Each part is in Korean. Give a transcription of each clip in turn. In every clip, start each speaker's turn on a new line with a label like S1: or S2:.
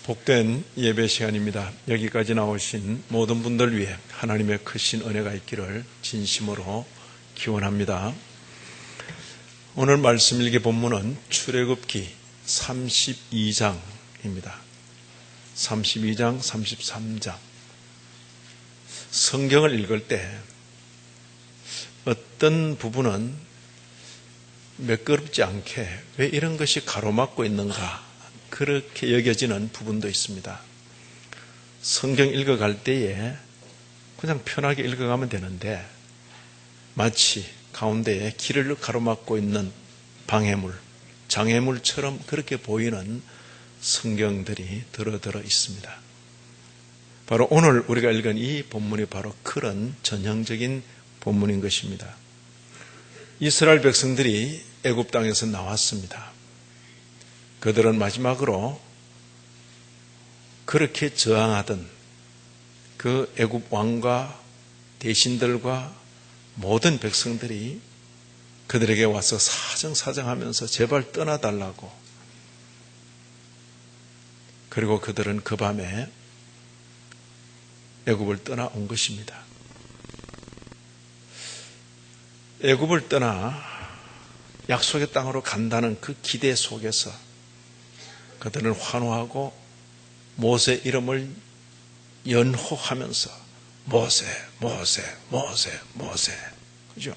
S1: 복된 예배 시간입니다. 여기까지 나오신 모든 분들 위해 하나님의 크신 은혜가 있기를 진심으로 기원합니다. 오늘 말씀 일기 본문은 출애굽기 32장입니다. 32장, 33장. 성경을 읽을 때 어떤 부분은 매끄럽지 않게 왜 이런 것이 가로막고 있는가 그렇게 여겨지는 부분도 있습니다. 성경 읽어갈 때에 그냥 편하게 읽어가면 되는데 마치 가운데에 길을 가로막고 있는 방해물, 장애물처럼 그렇게 보이는 성경들이 들어 있습니다. 바로 오늘 우리가 읽은 이 본문이 바로 그런 전형적인 본문인 것입니다. 이스라엘 백성들이 애굽 땅에서 나왔습니다. 그들은 마지막으로 그렇게 저항하던 그 애굽 왕과 대신들과 모든 백성들이 그들에게 와서 사정사정하면서 제발 떠나달라고, 그리고 그들은 그 밤에 애굽을 떠나온 것입니다. 애굽을 떠나 약속의 땅으로 간다는 그 기대 속에서 그들은 환호하고 모세 이름을 연호하면서 모세, 모세, 모세, 모세. 그죠?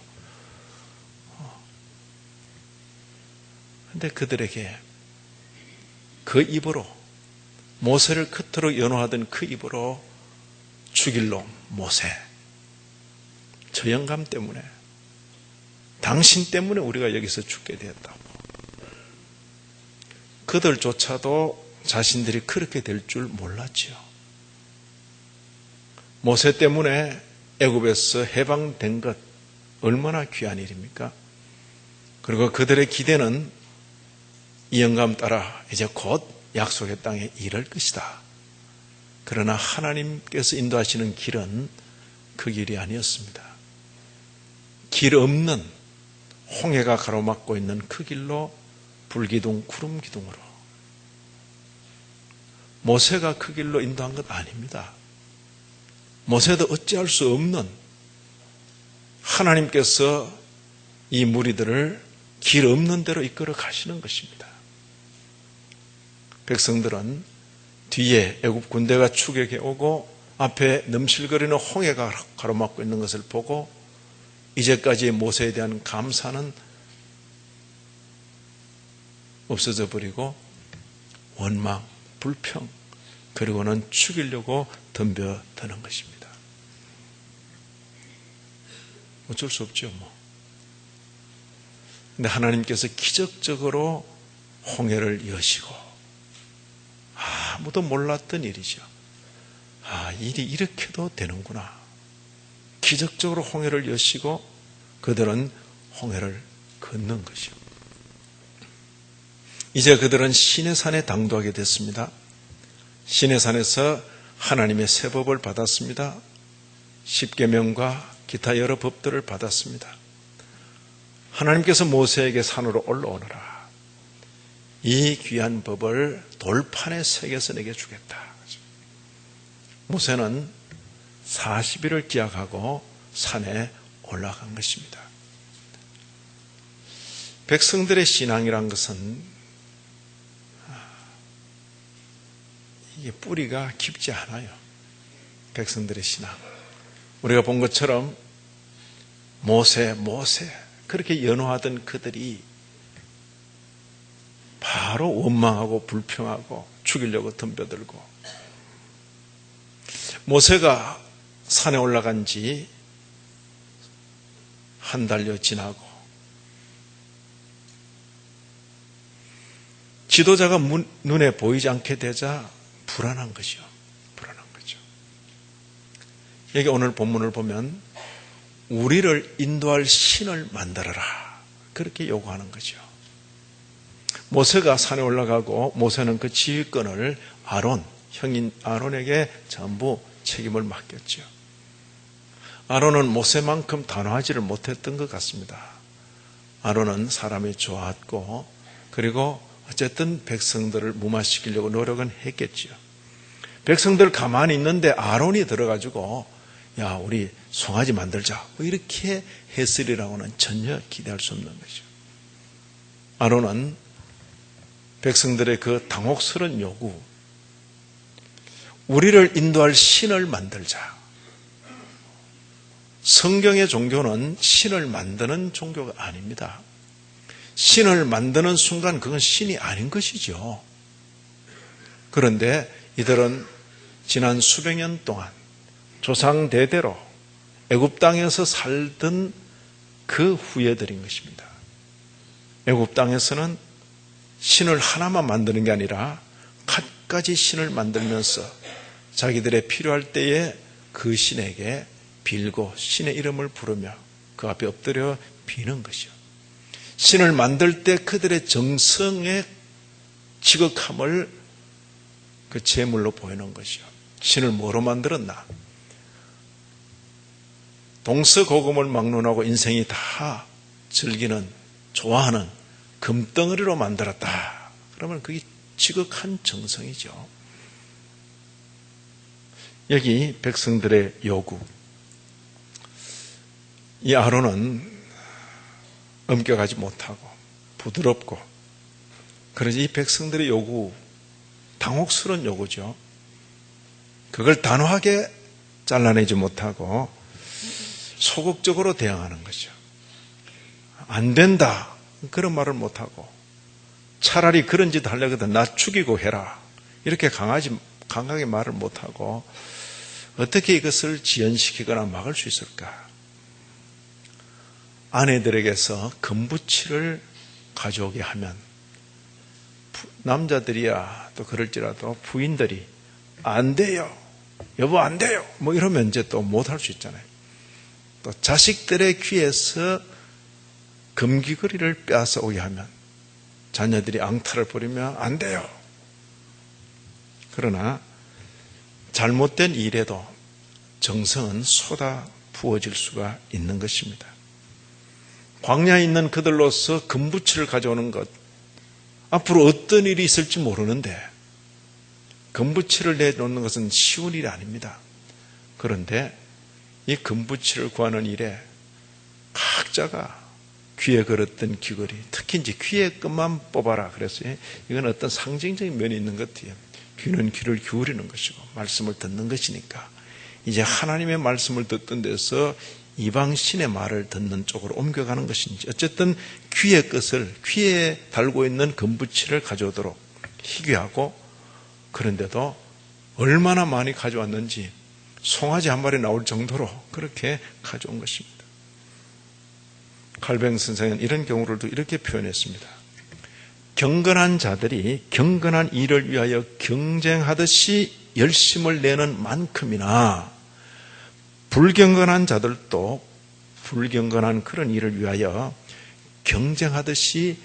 S1: 근데 그들에게 그 입으로, 모세를 끝으로 연호하던 그 입으로 죽일 놈 모세, 저 영감 때문에, 당신 때문에 우리가 여기서 죽게 되었다고. 그들조차도 자신들이 그렇게 될 줄 몰랐지요. 모세 때문에 애굽에서 해방된 것 얼마나 귀한 일입니까? 그리고 그들의 기대는 이 영감 따라 이제 곧 약속의 땅에 이를 것이다. 그러나 하나님께서 인도하시는 길은 그 길이 아니었습니다. 길 없는 홍해가 가로막고 있는 그 길로 불기둥, 구름기둥으로. 모세가 그 길로 인도한 것 아닙니다. 모세도 어찌할 수 없는, 하나님께서 이 무리들을 길 없는 대로 이끌어 가시는 것입니다. 백성들은 뒤에 애굽 군대가 추격해 오고 앞에 넘실거리는 홍해가 가로막고 있는 것을 보고 이제까지의 모세에 대한 감사는 없어져 버리고 원망, 불평, 그리고는 죽이려고 덤벼드는 것입니다. 어쩔 수 없죠, 뭐. 근데 하나님께서 기적적으로 홍해를 여시고, 아무도 몰랐던 일이죠. 일이 이렇게도 되는구나. 기적적으로 홍해를 여시고 그들은 홍해를 건넌 것이요. 이제 그들은 시내산에 당도하게 됐습니다. 시내산에서 하나님의 새 법을 받았습니다. 십계명과 기타 여러 법들을 받았습니다. 하나님께서 모세에게 산으로 올라오너라. 이 귀한 법을 돌판에 새겨서 내게 주겠다. 모세는 40일을 기약하고 산에 올라간 것입니다. 백성들의 신앙이란 것은 이게 뿌리가 깊지 않아요. 백성들의 신앙. 우리가 본 것처럼 모세 그렇게 연호하던 그들이 바로 원망하고 불평하고 죽이려고 덤벼들고, 모세가 산에 올라간 지 한 달여 지나고 지도자가 눈에 보이지 않게 되자 불안한 거죠. 여기 오늘 본문을 보면 우리를 인도할 신을 만들어라, 그렇게 요구하는 거죠. 모세가 산에 올라가고 모세는 그 지휘권을 형인 아론에게 전부 책임을 맡겼죠. 아론은 모세만큼 단호하지를 못했던 것 같습니다. 아론은 사람이 좋았고, 그리고 어쨌든 백성들을 무마시키려고 노력은 했겠지요. 백성들 가만히 있는데 아론이 들어가지고 야, 우리 송아지 만들자, 뭐 이렇게 했으리라고는 전혀 기대할 수 없는 거죠. 아론은 백성들의 그 당혹스러운 요구, 우리를 인도할 신을 만들자. 성경의 종교는 신을 만드는 종교가 아닙니다. 신을 만드는 순간 그건 신이 아닌 것이죠. 그런데 이들은 지난 수백 년 동안 조상 대대로 애굽 땅에서 살던 그 후예들인 것입니다. 애굽 땅에서는 신을 하나만 만드는 게 아니라 갖가지 신을 만들면서 자기들의 필요할 때에 그 신에게 빌고 신의 이름을 부르며 그 앞에 엎드려 비는 것이요. 신을 만들 때 그들의 정성의 지극함을 그 제물로 보이는 것이요. 신을 뭐로 만들었나? 동서고금을 막론하고 인생이 다 즐기는, 좋아하는 금덩어리로 만들었다. 그러면 그게 지극한 정성이죠. 여기 백성들의 요구. 이 아론은 엄격하지 못하고 부드럽고, 그러지 이 백성들의 요구, 당혹스러운 요구죠. 그걸 단호하게 잘라내지 못하고 소극적으로 대응하는 거죠. 안 된다, 그런 말을 못하고, 차라리 그런 짓 하려거든 나 죽이고 해라, 이렇게 강하게 말을 못하고 어떻게 이것을 지연시키거나 막을 수 있을까? 아내들에게서 금부치를 가져오게 하면 남자들이야 또 그럴지라도 부인들이 안 돼요, 여보 안 돼요, 뭐 이러면 이제 또 못할 수 있잖아요. 또 자식들의 귀에서 금귀걸이를 빼앗아 오게 하면 자녀들이 앙탈을 부리며 안 돼요. 그러나 잘못된 일에도 정성은 쏟아 부어질 수가 있는 것입니다. 광야에 있는 그들로서 금부치를 가져오는 것, 앞으로 어떤 일이 있을지 모르는데 금부치를 내놓는 것은 쉬운 일이 아닙니다. 그런데 이 금부치를 구하는 일에 각자가 귀에 걸었던 귀걸이, 특히 이제 귀의 끝만 뽑아라 그랬어요. 이건 어떤 상징적인 면이 있는 것 같아요. 귀는 귀를 기울이는 것이고 말씀을 듣는 것이니까 이제 하나님의 말씀을 듣던 데서 이방 신의 말을 듣는 쪽으로 옮겨가는 것인지, 어쨌든 귀의 끝을, 귀에 달고 있는 금부치를 가져오도록 희귀하고, 그런데도 얼마나 많이 가져왔는지 송아지 한 마리 나올 정도로 그렇게 가져온 것입니다. 칼뱅 선생은 이런 경우를 이렇게 표현했습니다. 경건한 자들이 경건한 일을 위하여 경쟁하듯이 열심을 내는 만큼이나 불경건한 자들도 불경건한 그런 일을 위하여 경쟁하듯이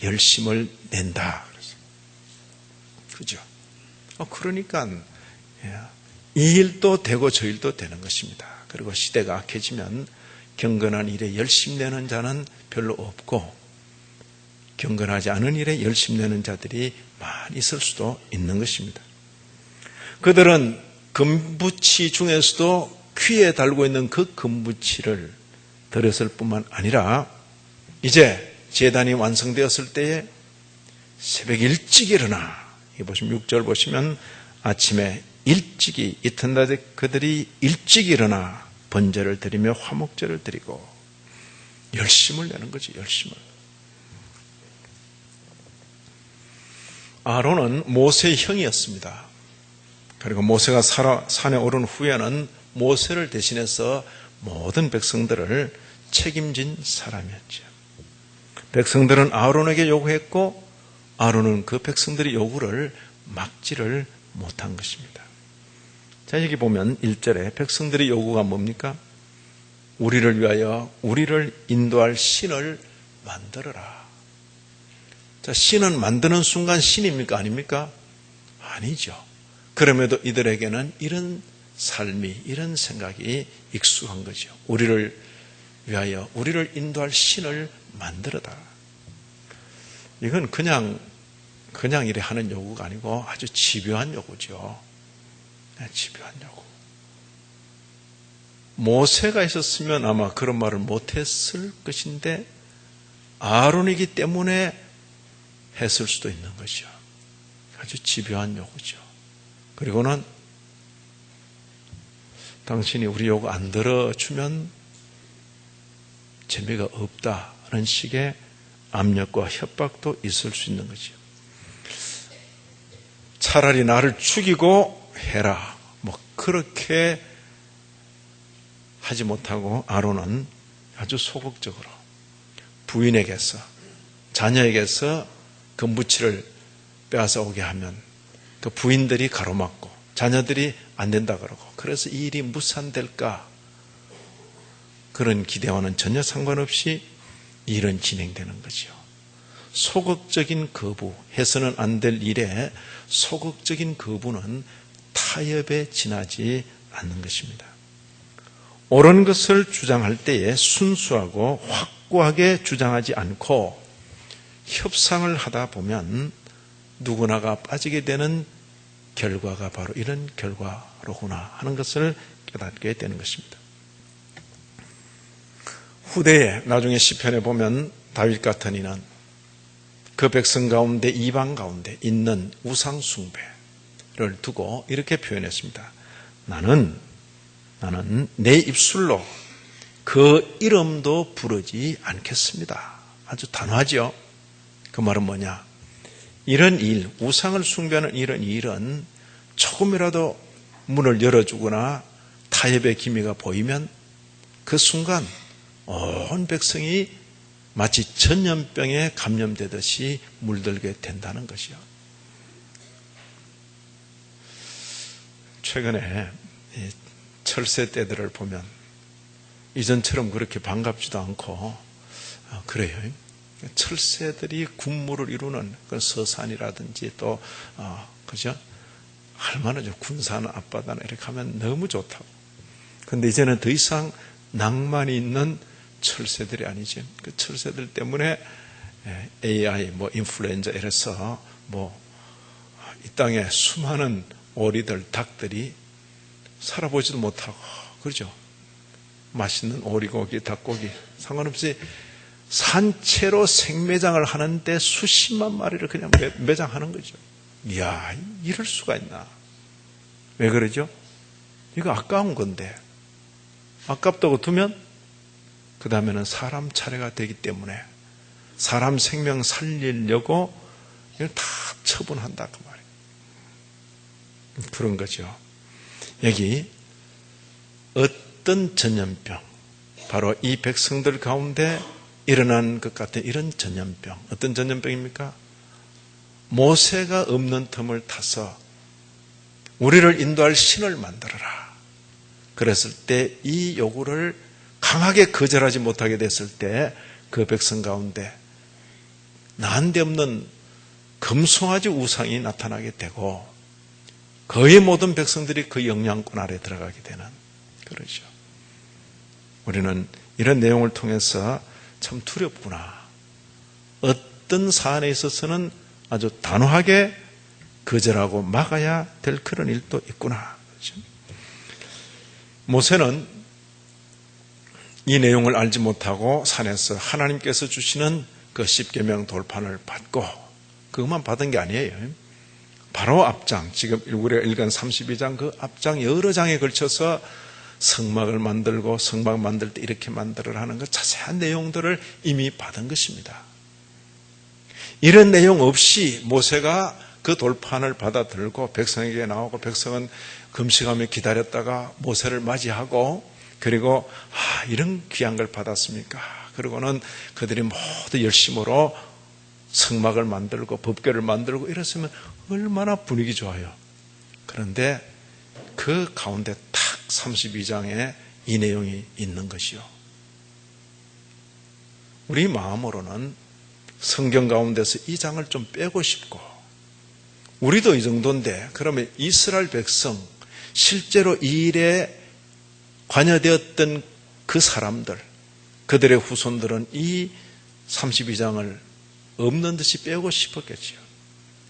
S1: 열심을 낸다. 그죠? 그러니까 이 일도 되고 저 일도 되는 것입니다. 그리고 시대가 악해지면 경건한 일에 열심 내는 자는 별로 없고 경건하지 않은 일에 열심 내는 자들이 많이 있을 수도 있는 것입니다. 그들은 금부치 중에서도 귀에 달고 있는 그 금부치를 들었을 뿐만 아니라 이제 제단이 완성되었을 때에 새벽 일찍 일어나, 이 보시면 6절 보시면 아침에 일찍이 이튿날에 그들이 일찍 일어나 번제를 드리며 화목제를 드리고 열심을 내는 거지, 열심을. 아론은 모세의 형이었습니다. 그리고 모세가 산에 오른 후에는 모세를 대신해서 모든 백성들을 책임진 사람이었죠. 백성들은 아론에게 요구했고 아론은 그 백성들의 요구를 막지를 못한 것입니다. 자, 여기 보면 1절에 백성들의 요구가 뭡니까? 우리를 위하여 우리를 인도할 신을 만들어라. 자, 신은 만드는 순간 신입니까? 아닙니까? 아니죠. 그럼에도 이들에게는 이런 삶이, 이런 생각이 익숙한 거죠. 우리를 위하여 우리를 인도할 신을 만들어라. 이건 그냥 그냥 이래 하는 요구가 아니고 아주 집요한 요구죠. 집요한 요구. 모세가 있었으면 아마 그런 말을 못했을 것인데 아론이기 때문에 했을 수도 있는 것이죠. 아주 집요한 요구죠. 그리고는 당신이 우리 요구 안 들어주면 재미가 없다는 식의 압력과 협박도 있을 수 있는 거죠. 차라리 나를 죽이고 해라. 뭐 그렇게 하지 못하고 아론은 아주 소극적으로 부인에게서 자녀에게서 그 무치를 빼앗아 오게 하면 그 부인들이 가로막고 자녀들이 안 된다 그러고 그래서 이 일이 무산될까 그런 기대와는 전혀 상관없이 일은 진행되는 거죠. 소극적인 거부, 해서는 안 될 일에 소극적인 거부는 타협에 지나지 않는 것입니다. 옳은 것을 주장할 때에 순수하고 확고하게 주장하지 않고 협상을 하다 보면 누구나가 빠지게 되는 결과가 바로 이런 결과로구나 하는 것을 깨닫게 되는 것입니다. 후대에 나중에 시편에 보면 다윗 같은 이는 그 백성 가운데 이방 가운데 있는 우상 숭배를 두고 이렇게 표현했습니다. 나는 내 입술로 그 이름도 부르지 않겠습니다. 아주 단호하죠. 그 말은 뭐냐? 이런 일, 우상을 숭배하는 이런 일은 조금이라도 문을 열어주거나 타협의 기미가 보이면 그 순간 온 백성이 마치 전염병에 감염되듯이 물들게 된다는 것이요. 최근에 철새 떼들을 보면 이전처럼 그렇게 반갑지도 않고 그래요. 철새들이 군무를 이루는 그 서산이라든지 또 그죠? 얼마나 군산 앞바다나 이렇게 하면 너무 좋다고. 그런데 이제는 더 이상 낭만이 있는 철새들이 아니지. 그 철새들 때문에 AI, 인플루엔자 이래서 이 땅에 수많은 오리들, 닭들이 살아보지도 못하고, 그렇죠? 맛있는 오리고기, 닭고기 상관없이 산채로 생매장을 하는데 수십만 마리를 그냥 매장하는 거죠. 이야, 이럴 수가 있나? 왜 그러죠? 이거 아까운 건데, 아깝다고 두면 그 다음에는 사람 차례가 되기 때문에 사람 생명 살리려고 이걸 다 처분한다 그 말이에요. 그런 거죠. 여기 어떤 전염병, 바로 이 백성들 가운데 일어난 것 같은 이런 전염병, 어떤 전염병입니까? 모세가 없는 틈을 타서 우리를 인도할 신을 만들어라. 그랬을 때 이 요구를 강하게 거절하지 못하게 됐을 때 그 백성 가운데 난데없는 금송아지 우상이 나타나게 되고 거의 모든 백성들이 그 영향권 아래 들어가게 되는 그러죠. 우리는 이런 내용을 통해서 참 두렵구나. 어떤 사안에 있어서는 아주 단호하게 거절하고 막아야 될 그런 일도 있구나. 그렇죠? 모세는 이 내용을 알지 못하고 산에서 하나님께서 주시는 그 십계명 돌판을 받고 그것만 받은 게 아니에요. 바로 앞장, 지금 우리가 읽은 32장 그 앞장 여러 장에 걸쳐서 성막을 만들고 성막 만들 때 이렇게 만들어라 하는 그 자세한 내용들을 이미 받은 것입니다. 이런 내용 없이 모세가 그 돌판을 받아 들고 백성에게 나오고 백성은 금식하며 기다렸다가 모세를 맞이하고 그리고 이런 귀한 걸 받았습니까? 그리고는 그들이 모두 열심으로 성막을 만들고 법궤를 만들고 이랬으면 얼마나 분위기 좋아요. 그런데 그 가운데 딱 32장에 이 내용이 있는 것이요. 우리 마음으로는 성경 가운데서 이 장을 좀 빼고 싶고 우리도 이 정도인데 그러면 이스라엘 백성 실제로 이 일에 관여되었던 그 사람들 그들의 후손들은 이 32장을 없는 듯이 빼고 싶었겠지요.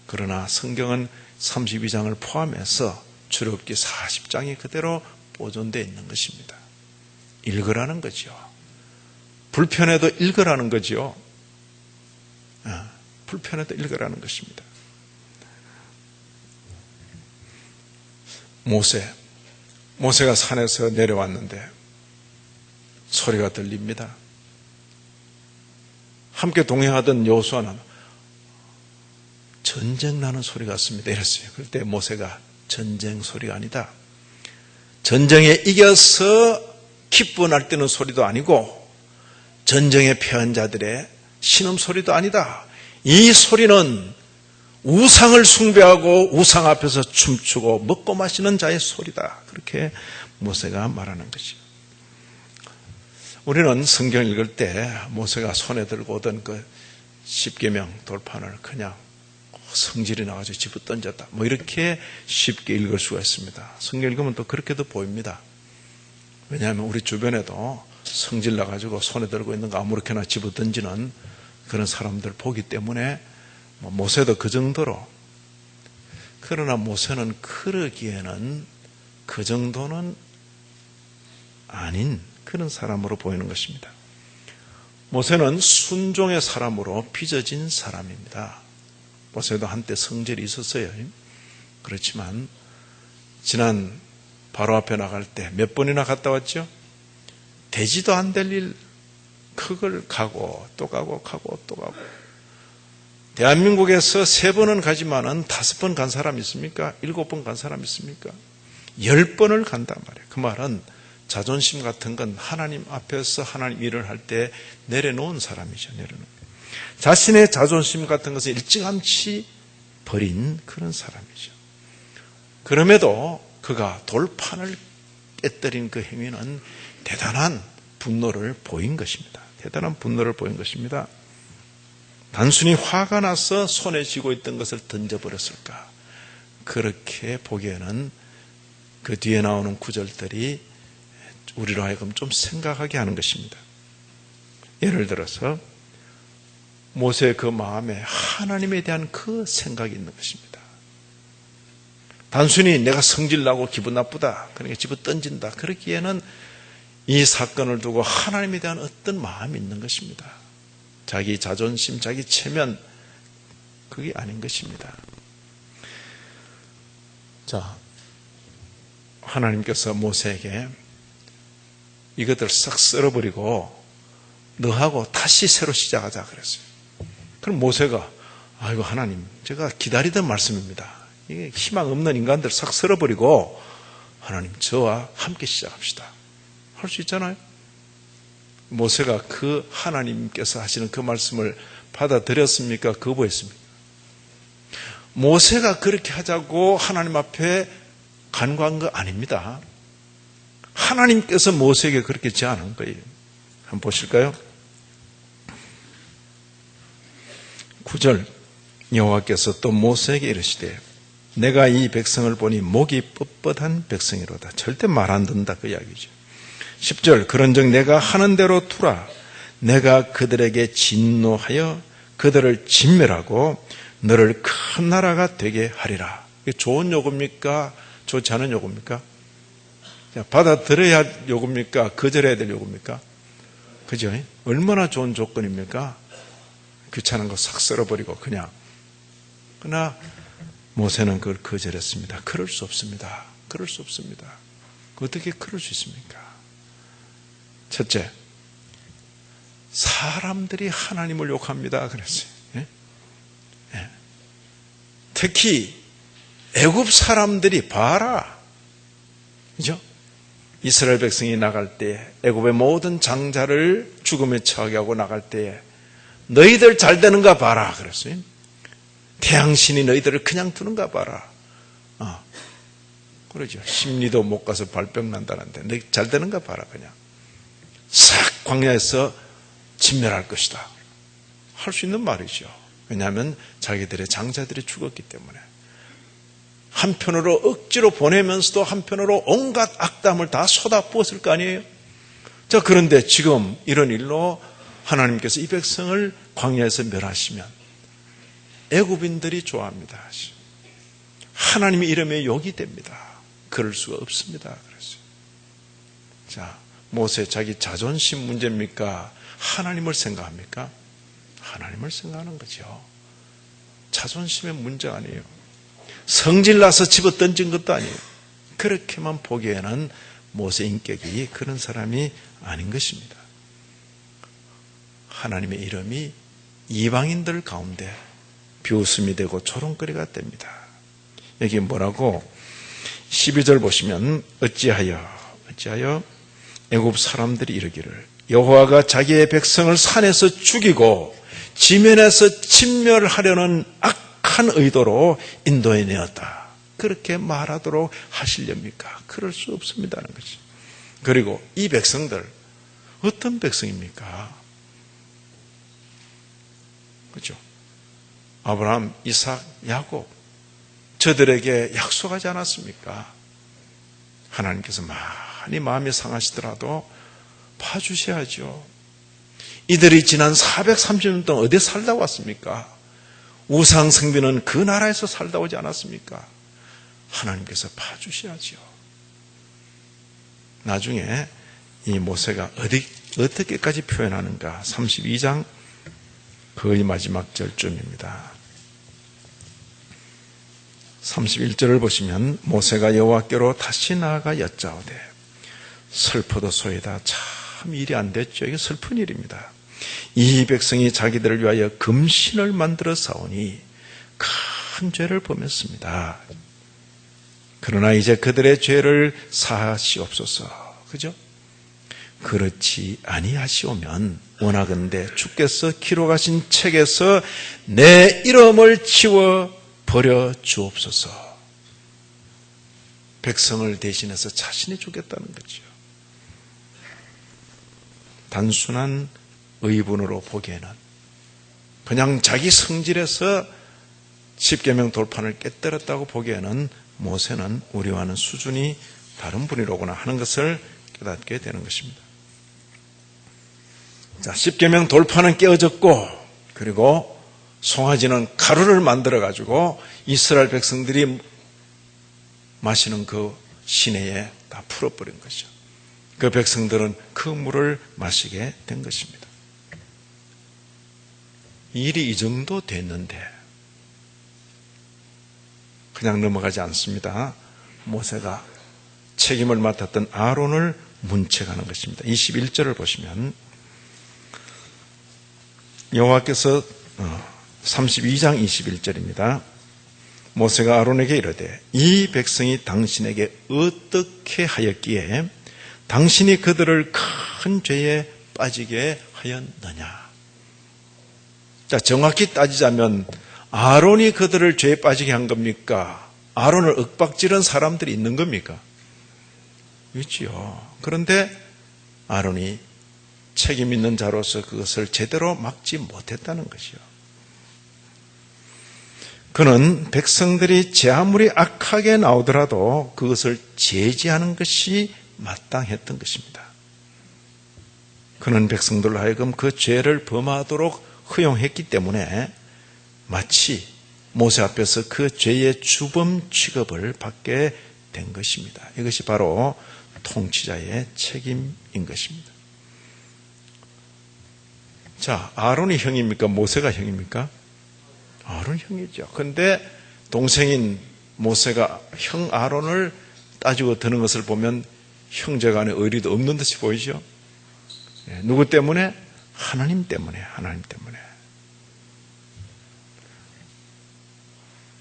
S1: 그러나 성경은 32장을 포함해서 출애굽기 40장이 그대로 보존되어 있는 것입니다. 읽으라는 거죠. 불편해도 읽으라는 거죠. 불편해도 읽으라는 것입니다. 모세가 산에서 내려왔는데 소리가 들립니다. 함께 동행하던 여호수아는 전쟁 나는 소리 같습니다. 이랬어요. 그때 모세가 전쟁 소리가 아니다. 전쟁에 이겨서 기뻐 날뛰는 소리도 아니고 전쟁에 패한 자들의 신음소리도 아니다. 이 소리는 우상을 숭배하고 우상 앞에서 춤추고 먹고 마시는 자의 소리다. 그렇게 모세가 말하는 것이죠. 우리는 성경 읽을 때 모세가 손에 들고 오던 그 십계명 돌판을 그냥 성질이 나가지고 집어 던졌다. 이렇게 쉽게 읽을 수가 있습니다. 성경 읽으면 또 그렇게도 보입니다. 왜냐하면 우리 주변에도 성질 나가지고 손에 들고 있는 거 아무렇게나 집어 던지는 그런 사람들 보기 때문에 모세도 그 정도로. 그러나 모세는 그러기에는 그 정도는 아닌 그런 사람으로 보이는 것입니다. 모세는 순종의 사람으로 빚어진 사람입니다. 모세도 한때 성질이 있었어요. 그렇지만 지난 바로 앞에 나갈 때 몇 번이나 갔다 왔죠? 되지도 안 될 일 그걸 가고 또 가고 또 가고. 대한민국에서 3번은 가지만은 5번 간 사람 있습니까? 7번 간 사람 있습니까? 10번을 간단 말이에요. 그 말은 자존심 같은 건 하나님 앞에서 하나님 일을 할 때 내려놓은 사람이죠. 자신의 자존심 같은 것을 일찌감치 버린 그런 사람이죠. 그럼에도 그가 돌판을 깨뜨린 그 행위는 대단한 분노를 보인 것입니다. 대단한 분노를 보인 것입니다. 단순히 화가 나서 손에 쥐고 있던 것을 던져버렸을까? 그렇게 보기에는 그 뒤에 나오는 구절들이 우리로 하여금 좀 생각하게 하는 것입니다. 예를 들어서 모세의 그 마음에 하나님에 대한 그 생각이 있는 것입니다. 단순히 내가 성질나고 기분 나쁘다, 그러니까 집어 던진다, 그러기에는 이 사건을 두고 하나님에 대한 어떤 마음이 있는 것입니다. 자기 자존심, 자기 체면, 그게 아닌 것입니다. 자, 하나님께서 모세에게 이것들 싹 썰어버리고 너하고 다시 새로 시작하자 그랬어요. 그럼 모세가 아이고 하나님, 제가 기다리던 말씀입니다. 이게 희망 없는 인간들 싹 썰어버리고 하나님 저와 함께 시작합시다. 할 수 있잖아요. 모세가 그 하나님께서 하시는 그 말씀을 받아들였습니까? 거부했습니까? 모세가 그렇게 하자고 하나님 앞에 간구한 거 아닙니다. 하나님께서 모세에게 그렇게 제안한 거예요. 한번 보실까요? 9절 여호와께서 또 모세에게 이르시되 내가 이 백성을 보니 목이 뻣뻣한 백성이로다. 절대 말 안 듣는다 그 이야기죠. 10절 그런즉 내가 하는 대로 두라. 내가 그들에게 진노하여 그들을 진멸하고 너를 큰 나라가 되게 하리라. 이게 좋은 요구입니까? 좋지 않은 요구입니까? 받아들여야 요구입니까? 거절해야 될 요구입니까? 그죠? 얼마나 좋은 조건입니까? 귀찮은 거 싹 썰어버리고 그냥. 그러나 모세는 그걸 거절했습니다. 그럴 수 없습니다. 그럴 수 없습니다. 어떻게 그럴 수 있습니까? 첫째, 사람들이 하나님을 욕합니다. 그랬어요. 예? 예. 특히 애굽 사람들이 봐라. 그죠? 이스라엘 백성이 나갈 때 애굽의 모든 장자를 죽음에 처하게 하고 나갈 때에 너희들 잘 되는가 봐라 그랬어요. 태양신이 너희들을 그냥 두는가 봐라. 그러죠. 심리도 못 가서 발병 난다는데 너희 잘 되는가 봐라. 그냥 싹 광야에서 진멸할 것이다. 할 수 있는 말이죠. 왜냐하면 자기들의 장자들이 죽었기 때문에. 한편으로 억지로 보내면서도 한편으로 온갖 악담을 다 쏟아부었을 거 아니에요. 자, 그런데 지금 이런 일로 하나님께서 이 백성을 광야에서 멸하시면 애굽인들이 좋아합니다. 하나님의 이름에 욕이 됩니다. 그럴 수가 없습니다. 그랬어요. 자, 모세 자기 자존심 문제입니까? 하나님을 생각합니까? 하나님을 생각하는 거죠. 자존심의 문제가 아니에요. 성질나서 집어 던진 것도 아니에요. 그렇게만 보기에는 모세 인격이 그런 사람이 아닌 것입니다. 하나님의 이름이 이방인들 가운데 비웃음이 되고 조롱거리가 됩니다. 여기 뭐라고 12절 보시면 어찌하여 애굽 사람들이 이르기를 여호와가 자기의 백성을 산에서 죽이고 지면에서 진멸하려는 악한 의도로 인도해 내었다. 그렇게 말하도록 하시렵니까? 그럴 수 없습니다는 거죠. 그리고 이 백성들 어떤 백성입니까? 그렇죠? 아브라함, 이삭, 야곱 저들에게 약속하지 않았습니까? 하나님께서 많이 마음이 상하시더라도 봐주셔야죠. 이들이 지난 430년 동안 어디 살다 왔습니까? 우상 숭배는 그 나라에서 살다 오지 않았습니까? 하나님께서 봐주셔야죠. 나중에 이 모세가 어떻게까지 표현하는가? 32장 거의 마지막 절쯤입니다. 31절을 보시면 모세가 여호와께로 다시 나아가 여짜오되 슬퍼도소이다. 참 일이 안 됐죠. 이게 슬픈 일입니다. 이 백성이 자기들을 위하여 금신을 만들어 싸우니 큰 죄를 범했습니다. 그러나 이제 그들의 죄를 사하시옵소서. 그죠? 그렇지 아니하시오면 원하건대 주께서 기록하신 책에서 내 이름을 지워 버려 주옵소서. 백성을 대신해서 자신이 죽겠다는 거죠. 단순한 의분으로 보기에는 그냥 자기 성질에서 십계명 돌판을 깨뜨렸다고 보기에는 모세는 우리와는 수준이 다른 분이로구나 하는 것을 깨닫게 되는 것입니다. 자, 십계명 돌판은 깨어졌고 그리고 송아지는 가루를 만들어 가지고 이스라엘 백성들이 마시는 그 시내에 다 풀어버린 거죠. 그 백성들은 그 물을 마시게 된 것입니다. 일이 이 정도 됐는데 그냥 넘어가지 않습니다. 모세가 책임을 맡았던 아론을 문책하는 것입니다. 21절을 보시면 여호와께서 32장 21절입니다. 모세가 아론에게 이르되 이 백성이 당신에게 어떻게 하였기에 당신이 그들을 큰 죄에 빠지게 하였느냐. 자, 정확히 따지자면 아론이 그들을 죄에 빠지게 한 겁니까? 아론을 윽박지른 사람들이 있는 겁니까? 있지요. 그런데 아론이 책임 있는 자로서 그것을 제대로 막지 못했다는 것이요. 그는 백성들이 제 아무리 악하게 나오더라도 그것을 제지하는 것이 마땅했던 것입니다. 그는 백성들로 하여금 그 죄를 범하도록 허용했기 때문에 마치 모세 앞에서 그 죄의 주범 취급을 받게 된 것입니다. 이것이 바로 통치자의 책임인 것입니다. 자, 아론이 형입니까? 모세가 형입니까? 아론 형이죠. 그런데 동생인 모세가 형 아론을 따지고 드는 것을 보면 형제간의 의리도 없는 듯이 보이죠. 누구 때문에? 하나님 때문에.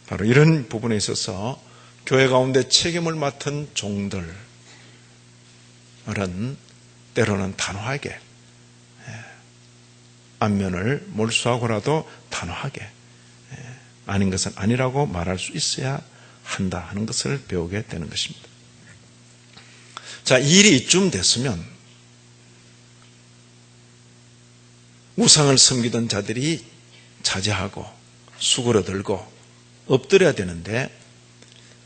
S1: 바로 이런 부분에 있어서 교회 가운데 책임을 맡은 종들은 때로는 단호하게 안면을 몰수하고라도 단호하게 아닌 것은 아니라고 말할 수 있어야 한다 하는 것을 배우게 되는 것입니다. 자, 일이 이쯤 됐으면 우상을 섬기던 자들이 자제하고 수그러들고 엎드려야 되는데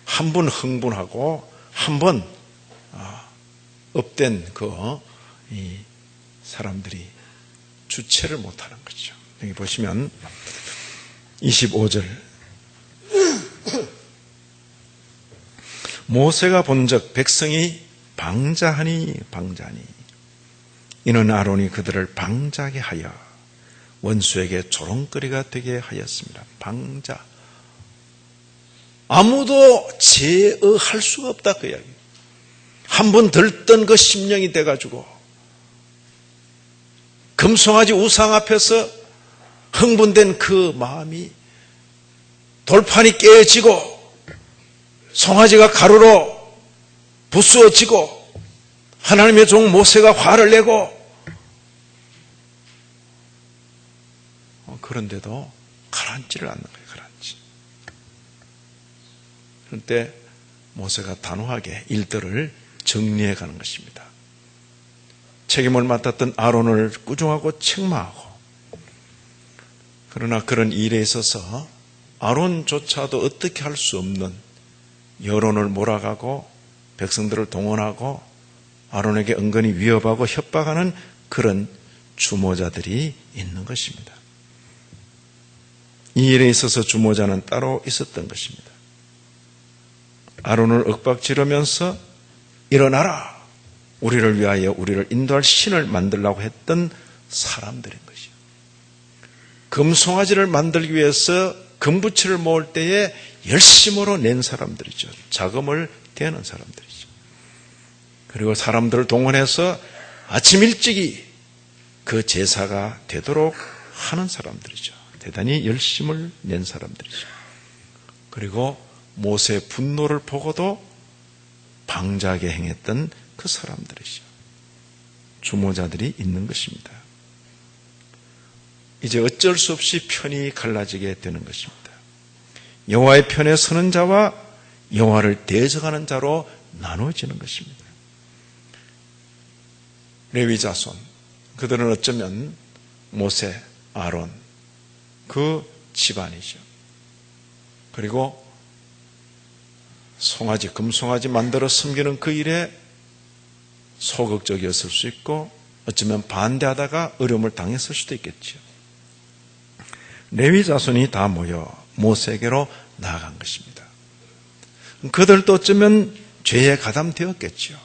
S1: 한 번 흥분하고 한 번 업된 이 사람들이 주체를 못하는 거죠. 여기 보시면 25절 모세가 본즉 백성이 방자하니 이는 아론이 그들을 방자하게 하여 원수에게 조롱거리가 되게 하였습니다. 방자. 아무도 제어할 수가 없다 그 이야기. 한번 들던 그 심령이 돼가지고 금송아지 우상 앞에서 흥분된 그 마음이 돌판이 깨어지고 송아지가 가루로 부수어지고 하나님의 종 모세가 화를 내고 그런데도 가라앉지를 않는 거예요. 가라앉지. 그런데 모세가 단호하게 일들을 정리해 가는 것입니다. 책임을 맡았던 아론을 꾸중하고 책망하고 그러나 그런 일에 있어서 아론조차도 어떻게 할 수 없는 여론을 몰아가고 백성들을 동원하고 아론에게 은근히 위협하고 협박하는 그런 주모자들이 있는 것입니다. 이 일에 있어서 주모자는 따로 있었던 것입니다. 아론을 윽박지르면서 일어나라! 우리를 위하여 우리를 인도할 신을 만들라고 했던 사람들인 것이요. 금송아지를 만들기 위해서 금부치를 모을 때에 열심으로 낸 사람들이죠. 자금을 대는 사람들이죠. 그리고 사람들을 동원해서 아침 일찍이 그 제사가 되도록 하는 사람들이죠. 대단히 열심을 낸 사람들이죠. 그리고 모세의 분노를 보고도 방자하게 행했던 그 사람들이죠. 주모자들이 있는 것입니다. 이제 어쩔 수 없이 편이 갈라지게 되는 것입니다. 여호와의 편에 서는 자와 여호와를 대적하는 자로 나누어지는 것입니다. 레위 자손, 그들은 어쩌면 모세, 아론, 그 집안이죠. 그리고 송아지, 금송아지 만들어 섬기는 그 일에 소극적이었을 수 있고 어쩌면 반대하다가 어려움을 당했을 수도 있겠죠. 레위 자손이 다 모여 모세에게로 나아간 것입니다. 그들도 어쩌면 죄에 가담되었겠죠.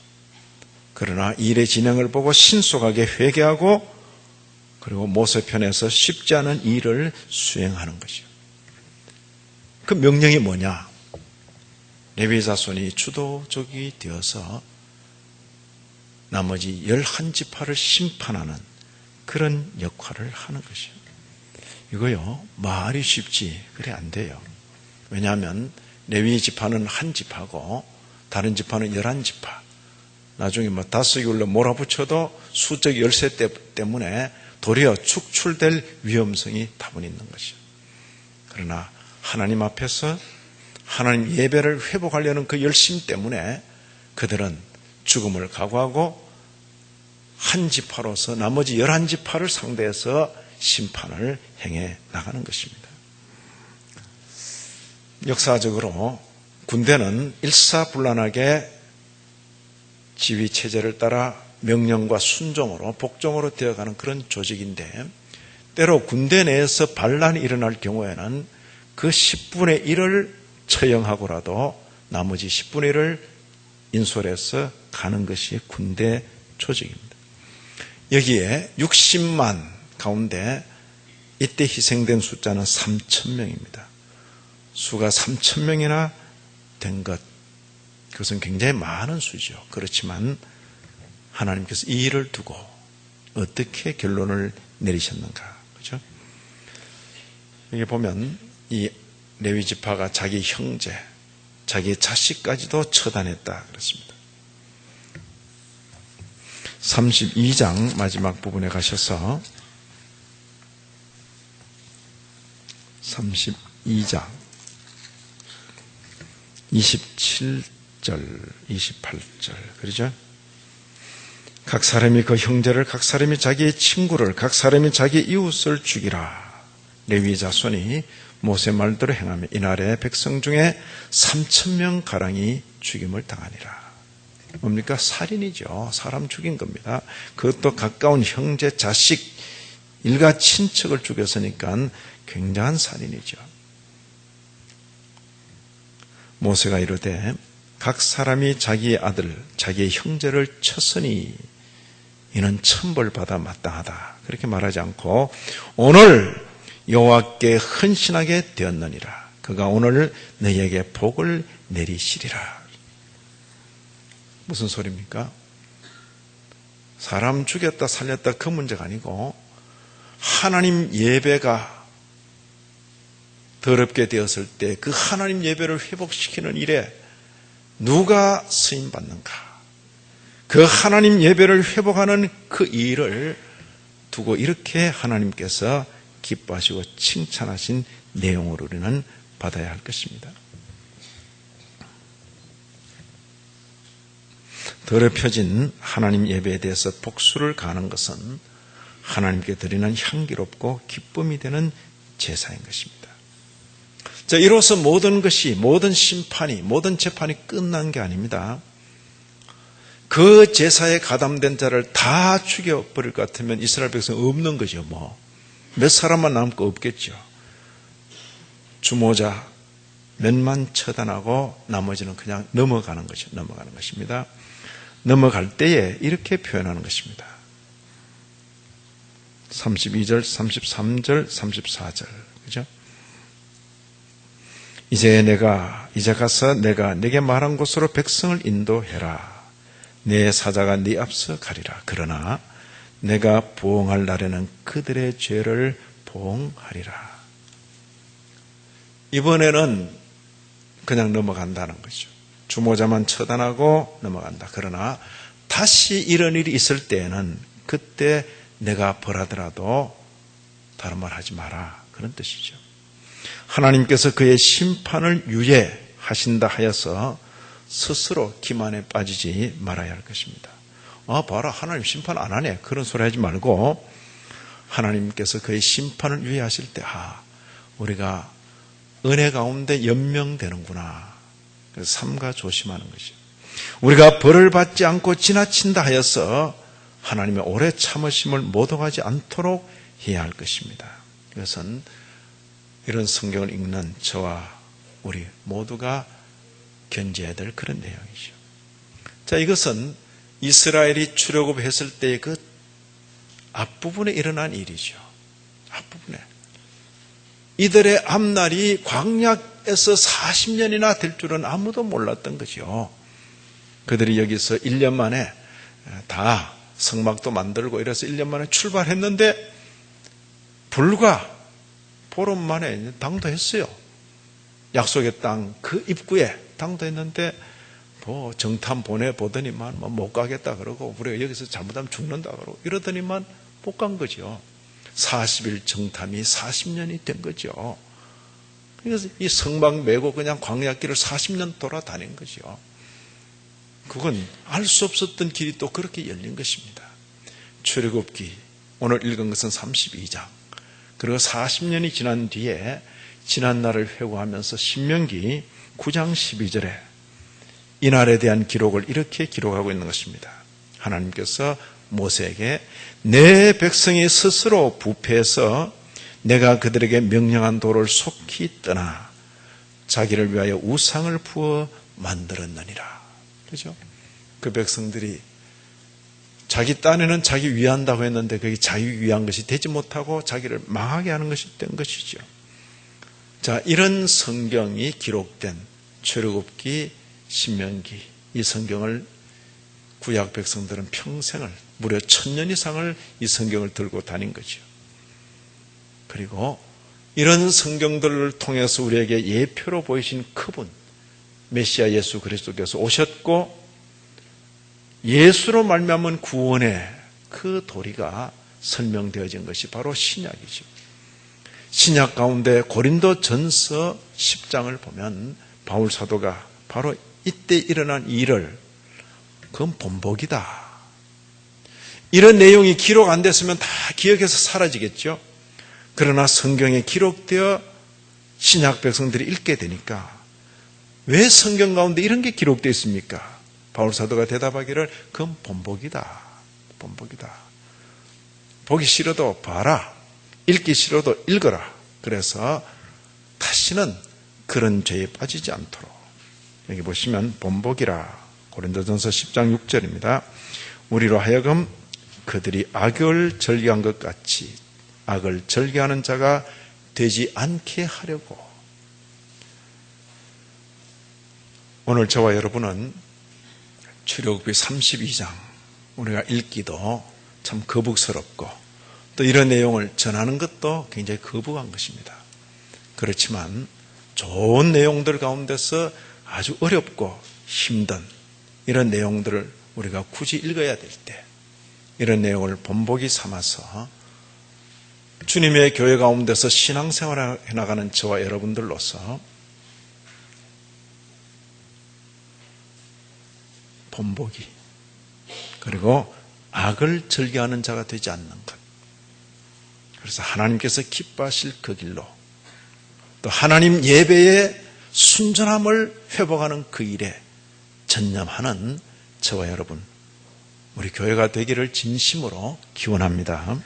S1: 그러나 일의 진행을 보고 신속하게 회개하고 그리고 모세 편에서 쉽지 않은 일을 수행하는 것이요. 그 명령이 뭐냐? 레위 자손이 주도적이 되어서 나머지 11지파를 심판하는 그런 역할을 하는 것이요. 이거요, 말이 쉽지 그래 안 돼요. 왜냐하면 레위 지파는 한 지파고 다른 지파는 11지파. 나중에 뭐 다스기울로 몰아붙여도 수적 열세 때문에 도리어 축출될 위험성이 다분히 있는 것이요. 그러나 하나님 앞에서 하나님 예배를 회복하려는 그 열심 때문에 그들은 죽음을 각오하고 한 지파로서 나머지 11지파를 상대해서 심판을 행해 나가는 것입니다. 역사적으로 군대는 일사불란하게 지휘체제를 따라 명령과 순종으로 복종으로 되어가는 그런 조직인데 때로 군대 내에서 반란이 일어날 경우에는 그 10분의 1을 처형하고라도 나머지 10분의 1을 인솔해서 가는 것이 군대 조직입니다. 여기에 60만 가운데 이때 희생된 숫자는 3,000명입니다. 수가 3,000명이나 된 것, 그것은 굉장히 많은 수죠. 그렇지만 하나님께서 이 일을 두고 어떻게 결론을 내리셨는가, 그렇죠? 여기 보면 이 레위 지파가 자기 형제, 자기 자식까지도 처단했다 그랬습니다. 32장 마지막 부분에 가셔서 32장 27절, 28절 그러죠? 각 사람이 그 형제를, 각 사람이 자기의 친구를, 각 사람이 자기 이웃을 죽이라. 레위 자손이 모세 말대로 행하며 이날에 백성 중에 3,000명 가량이 죽임을 당하니라. 뭡니까? 살인이죠. 사람 죽인 겁니다. 그것도 가까운 형제, 자식, 일가 친척을 죽였으니까 굉장한 살인이죠. 모세가 이르되 각 사람이 자기의 아들, 자기의 형제를 쳤으니 이는 천벌받아 마땅하다. 그렇게 말하지 않고 오늘 여호와께 헌신하게 되었느니라. 그가 오늘 너희에게 복을 내리시리라. 무슨 소리입니까? 사람 죽였다 살렸다 그 문제가 아니고 하나님 예배가 더럽게 되었을 때 그 하나님 예배를 회복시키는 일에 누가 쓰임받는가? 그 하나님 예배를 회복하는 그 일을 두고 이렇게 하나님께서 기뻐하시고 칭찬하신 내용으로 우리는 받아야 할 것입니다. 더럽혀진 하나님 예배에 대해서 복수를 가하는 것은 하나님께 드리는 향기롭고 기쁨이 되는 제사인 것입니다. 자, 이로써 모든 것이, 모든 심판이, 모든 재판이 끝난 게 아닙니다. 그 제사에 가담된 자를 다 죽여버릴 것 같으면 이스라엘 백성 없는 거죠. 몇 사람만 남을 거 없겠죠. 주모자 몇만 처단하고 나머지는 그냥 넘어가는 거죠. 넘어가는 것입니다. 넘어갈 때에 이렇게 표현하는 것입니다. 32절, 33절, 34절. 그죠? 이제 가서 내가 네게 말한 곳으로 백성을 인도해라. 내 사자가 네 앞서 가리라. 그러나 내가 보응할 날에는 그들의 죄를 보응하리라. 이번에는 그냥 넘어간다는 거죠. 주모자만 처단하고 넘어간다. 그러나 다시 이런 일이 있을 때에는 그때 내가 벌하더라도 다른 말 하지 마라. 그런 뜻이죠. 하나님께서 그의 심판을 유예하신다 하여서 스스로 기만에 빠지지 말아야 할 것입니다. 봐라, 하나님 심판 안 하네. 그런 소리 하지 말고 하나님께서 그의 심판을 유예하실 때 우리가 은혜 가운데 연명되는구나. 그래서 삼가 조심하는 것이죠. 우리가 벌을 받지 않고 지나친다 하여서 하나님의 오래 참으심을 모독하지 않도록 해야 할 것입니다. 이것은 이런 성경을 읽는 저와 우리 모두가 견제해야 될 그런 내용이죠. 자, 이것은 이스라엘이 출애굽했을 때의 그 앞부분에 일어난 일이죠. 앞부분에. 이들의 앞날이 광야에서 40년이나 될 줄은 아무도 몰랐던 거죠. 그들이 여기서 1년 만에 다 성막도 만들고 이래서 1년 만에 출발했는데 불과 보름 만에 당도했어요. 약속의 땅 그 입구에 당도했는데 정탐 보내보더니만 못 가겠다 그러고 우리가 여기서 잘못하면 죽는다 그러고 이러더니만 못 간 거죠. 40일 정탐이 40년이 된 거죠. 그래서 이 성막 메고 그냥 광야길을 40년 돌아다닌 거죠. 그건 알 수 없었던 길이 또 그렇게 열린 것입니다. 출애굽기 오늘 읽은 것은 32장. 그리고 40년이 지난 뒤에 지난 날을 회고하면서 신명기 9장 12절에 이날에 대한 기록을 이렇게 기록하고 있는 것입니다. 하나님께서 모세에게 내 백성이 스스로 부패해서 내가 그들에게 명령한 도를 속히 떠나 자기를 위하여 우상을 부어 만들었느니라. 그죠? 그 백성들이 자기 딴에는 자기 위한다고 했는데 그게 자기 위한 것이 되지 못하고 자기를 망하게 하는 것이 된 것이죠. 자, 이런 성경이 기록된 출애굽기, 신명기 이 성경을 구약 백성들은 평생을 무려 1000년 이상을 이 성경을 들고 다닌 거죠. 그리고 이런 성경들을 통해서 우리에게 예표로 보이신 그분 메시아 예수 그리스도께서 오셨고 예수로 말미암은 구원의 그 도리가 설명되어진 것이 바로 신약이죠. 신약 가운데 고린도전서 10장을 보면 바울 사도가 바로 이때 일어난 일을 그건 본보기다. 이런 내용이 기록 안 됐으면 다 기억해서 사라지겠죠. 그러나 성경에 기록되어 신약 백성들이 읽게 되니까 왜 성경 가운데 이런 게 기록되어 있습니까? 바울 사도가 대답하기를 그건 본보기다. 본보기다. 보기 싫어도 봐라. 읽기 싫어도 읽어라. 그래서 다시는 그런 죄에 빠지지 않도록. 여기 보시면 본보기라. 고린도전서 10장 6절입니다. 우리로 하여금 그들이 악을 절개한 것 같이 악을 절개하는 자가 되지 않게 하려고. 오늘 저와 여러분은 출애굽기 32장 우리가 읽기도 참 거북스럽고 또 이런 내용을 전하는 것도 굉장히 거북한 것입니다. 그렇지만 좋은 내용들 가운데서 아주 어렵고 힘든 이런 내용들을 우리가 굳이 읽어야 될 때 이런 내용을 본보기 삼아서 주님의 교회 가운데서 신앙생활을 해나가는 저와 여러분들로서 본보기 그리고 악을 절개하는 자가 되지 않는 것. 그래서 하나님께서 기뻐하실 그 길로 또 하나님 예배의 순전함을 회복하는 그 일에 전념하는 저와 여러분 우리 교회가 되기를 진심으로 기원합니다.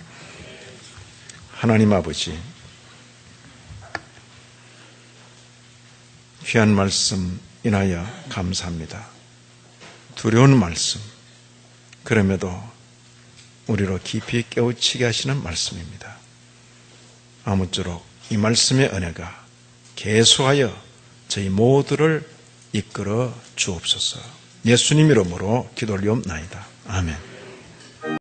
S1: 하나님 아버지 귀한 말씀 인하여 감사합니다. 두려운 말씀 그럼에도 우리로 깊이 깨우치게 하시는 말씀입니다. 아무쪼록 이 말씀의 은혜가 계속하여 저희 모두를 이끌어 주옵소서. 예수님 이름으로 기도 올리옵나이다. 아멘.